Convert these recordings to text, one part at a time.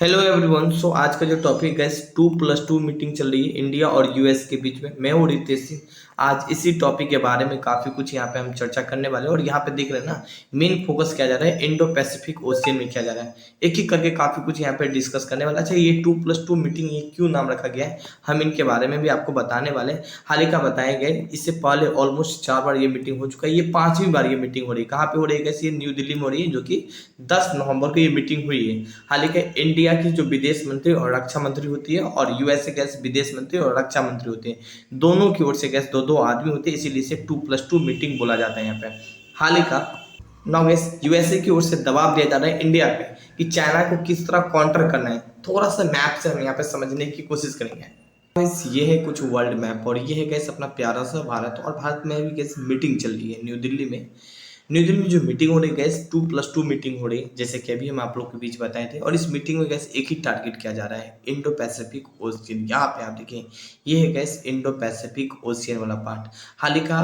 Hello everyone. सो आज का जो टॉपिक है 2+2 मीटिंग चल रही है इंडिया और यूएस के बीच में। मैं हूँ रितेश सिंह। आज इसी टॉपिक के बारे में काफ़ी कुछ यहाँ पे हम चर्चा करने वाले हैं और यहाँ पे देख रहे हैं ना, मेन फोकस किया जा रहा है इंडो पैसिफिक ओशियन में किया जा रहा है। एक एक करके काफ़ी कुछ यहाँ पे डिस्कस करने वाला। अच्छा, ये 2+2 मीटिंग ये क्यों नाम रखा गया है, हम इनके बारे में भी आपको बताने वाले हैं। हाल ही का बताया गया है, इससे पहले ऑलमोस्ट 4 बार ये मीटिंग हो चुका है। ये 5वीं बार ये मीटिंग हो रही है। कहाँ पे हो रही है? कैसे? ये न्यू दिल्ली में हो रही है, जो कि 10 नवंबर को ये मीटिंग हुई है। हालांकि इंडिया की जो विदेश मंत्री और रक्षा मंत्री होती है और यूएसए गैस विदेश मंत्री और रक्षा मंत्री होते हैं, दोनों की ओर से गैस दो दो आदमी होते हैं, इसीलिए इसे 2+2 मीटिंग बोला जाता है यहाँ पे। हाल ही का नाउ गैस यूएसए की ओर से दबाव दिया जा रहा है इंडिया पे कि चाइना को किस तरह काउंटर करना है। थोड़ा सा मैप से हम यहाँ पे समझने की कोशिश करेंगे। गैस ये है कुछ वर्ल्ड मैप और ये है गैस अपना प्यारा सा भारत। और भारत में भी गैस मीटिंग चल रही है न्यू दिल्ली में। न्यू दिल्ली में जो मीटिंग हो रही है गैस 2+2 मीटिंग हो रही है, जैसे कि अभी हम आप लोग के बीच बताए थे। और इस मीटिंग में गैस एक ही टारगेट किया जा रहा है, इंडो पैसिफिक ओशियन। यहाँ पे आप देखिए, ये है गैस इंडो पैसिफिक ओशियन वाला पार्ट। हाल ही का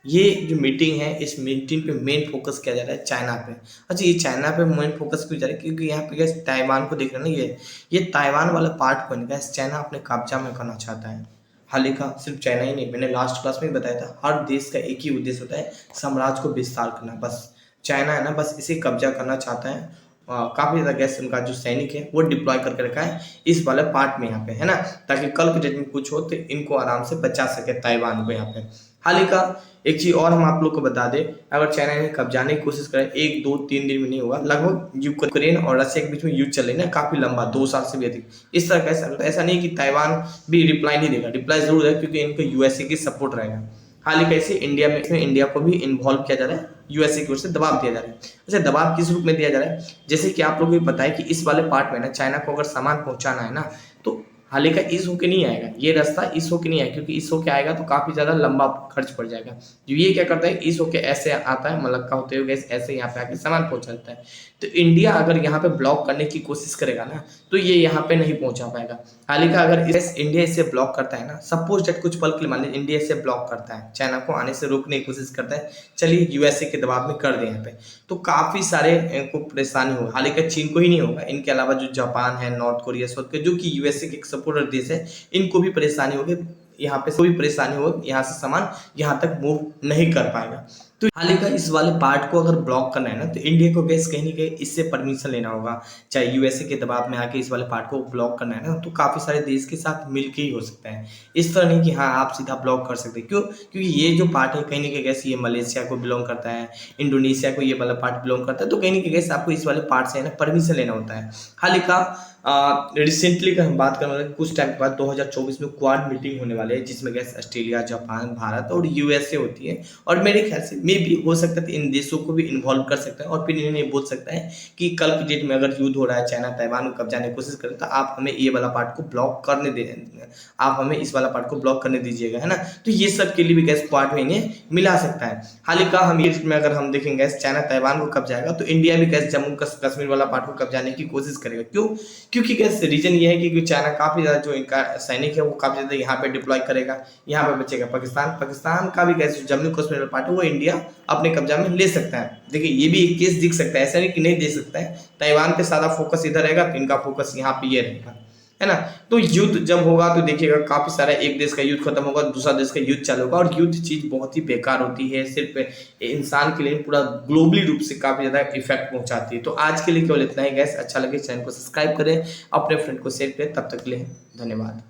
ये जो मीटिंग है, इस मीटिंग पे मेन फोकस किया जा रहा है चाइना पे। अच्छा, ये चाइना पे मेन फोकस क्यों जा रहा है? क्योंकि यहाँ पे गैस ताइवान को देख रहे हैं ना, ये ताइवान वाला पार्ट को गैस चाइना अपने कब्जा में करना चाहता है। हाल ही का सिर्फ चाइना ही नहीं, मैंने लास्ट क्लास में भी बताया था, हर देश का एक ही उद्देश्य होता है, साम्राज्य को विस्तार करना। बस चाइना है ना, बस इसे कब्जा करना चाहता है। काफ़ी ज़्यादा गैस उनका जो सैनिक है वो डिप्लॉय करके रखा है इस वाले पार्ट में यहाँ पे, है ना, ताकि कल के डेट में कुछ हो तो इनको आराम से बचा सके ताइवान को यहाँ पे। हाल ही का एक चीज़ और हम आप लोग को बता दें, अगर चाइना ने कब्जाने की कोशिश करे, 1 2 3 दिन में नहीं होगा। लगभग यूक्रेन और रशिया के बीच में युद्ध चल रही है ना, काफ़ी लंबा, 2 साल से भी अधिक। इस तरह का ऐसा नहीं कि ताइवान भी रिप्लाई नहीं देगा, रिप्लाई जरूर है, क्योंकि इनको यूएसए की सपोर्ट रहेगा। हाल ही कैसे इंडिया में इसमें इंडिया को भी इन्वॉल्व किया जा रहा है, यूएसए की ओर से दबाव दिया जा रहा है। अच्छा, दबाव किस रूप में दिया जा रहा है? जैसे कि आप लोगों को पता है कि इस वाले पार्ट में ना, चाइना को अगर सामान पहुंचाना है ना, तो हाल ही का इस होके नहीं आएगा, ये रास्ता इस होके नहीं आएगा, क्योंकि इस होके आएगा तो काफ़ी ज़्यादा लंबा खर्च पड़ जाएगा। जो ये क्या करता है, इस होके ऐसे आता है, मलक्का होते हुए ऐसे यहाँ पे आके सामान पहुंचाता है। तो इंडिया अगर यहाँ पे ब्लॉक करने की कोशिश करेगा ना, तो ये यहाँ पे नहीं पहुंचा पाएगा। हाल ही का अगर इंडिया इसे ब्लॉक करता है ना, सपोज डेट कुछ पल के लिए मान लीजिए इंडिया इसे ब्लॉक करता है, चाइना को आने से रोकने की कोशिश करता है, चलिए यूएसए के दबाव में कर दे यहाँ पे, तो काफ़ी सारे को परेशानी होगी। हाल ही का चीन को ही नहीं होगा, इनके अलावा जो जापान है, नॉर्थ कोरिया, साउथ कोरिया, जो कि यूएसए के एक सपोर्टर देश है, इनको भी परेशानी होगी। यहाँ पे कोई परेशानी होगी, यहाँ से सामान यहाँ तक मूव नहीं कर पाएगा। तो हाल ही का इस वाले पार्ट को अगर ब्लॉक करना है ना, तो इंडिया को गैस कहीं ना कहीं इससे परमिशन लेना होगा। चाहे यूएसए के दबाव में आके इस वाले पार्ट को ब्लॉक करना है ना, तो काफ़ी सारे देश के साथ मिलके ही हो सकता है। इस तरह नहीं कि हाँ आप सीधा ब्लॉक कर सकते। क्यों? क्योंकि ये जो पार्ट है कहीं ना कहीं गैस ये मलेशिया को बिलोंग करता है, इंडोनेशिया को ये वाला पार्ट बिलोंग करता है, तो कहीं ना कहीं गैस आपको इस वाले पार्ट से है ना परमिशन लेना होता है। हाल ही का रिसेंटली का हम बात करने वाले, कुछ टाइम के बाद 2024 में क्वाड मीटिंग होने वाले है, जिसमें गैस ऑस्ट्रेलिया, जापान, भारत और यूएसए होती है। और मेरे ख्याल से मे भी हो सकता है इन देशों को भी इन्वॉल्व कर सकता है और फिर इन्हें बोल सकता है कि कल की डेट में अगर युद्ध हो रहा है, चाइना ताइवान को कब्जाने की कोशिश करे, तो आप हमें ये वाला पार्ट को ब्लॉक करने दे, आप हमें इस वाला पार्ट को ब्लॉक करने दीजिएगा, है ना। तो ये सब के लिए भी गैस क्वाड में इन्हें मिला सकता है। हाल ही का हम ये में अगर हम देखेंगे चाइना ताइवान को कब्जाएगा, तो इंडिया भी गैस जम्मू कश्मीर वाला पार्ट को कब्जाने की कोशिश करेगा। क्यों? क्योंकि गैस रीजन ये है कि चाइना काफ़ी ज़्यादा जो इनका सैनिक है वो काफ़ी ज़्यादा यहाँ पे डिप्लॉय करेगा, यहाँ पे बचेगा पाकिस्तान का भी गैस जम्मू कश्मीर वाला पार्ट है वो इंडिया अपने कब्जा में ले सकता है। देखिए ये भी एक केस दिख सकता है, ऐसा नहीं कि नहीं दे सकता है। ताइवान पे ज़्यादा फोकस इधर रहेगा, तो इनका फोकस यहाँ पे ये रहेगा, है ना। तो युद्ध जब होगा तो देखिएगा काफी सारा, एक देश का युद्ध खत्म होगा, दूसरा देश का युद्ध चालू होगा। और युद्ध चीज बहुत ही बेकार होती है, सिर्फ इंसान के लिए पूरा ग्लोबली रूप से काफी ज्यादा इफेक्ट पहुंचाती है। तो आज के लिए केवल इतना ही गैस। अच्छा लगे चैनल को सब्सक्राइब करें, अपने फ्रेंड को शेयर करें। तब तक के लिए धन्यवाद।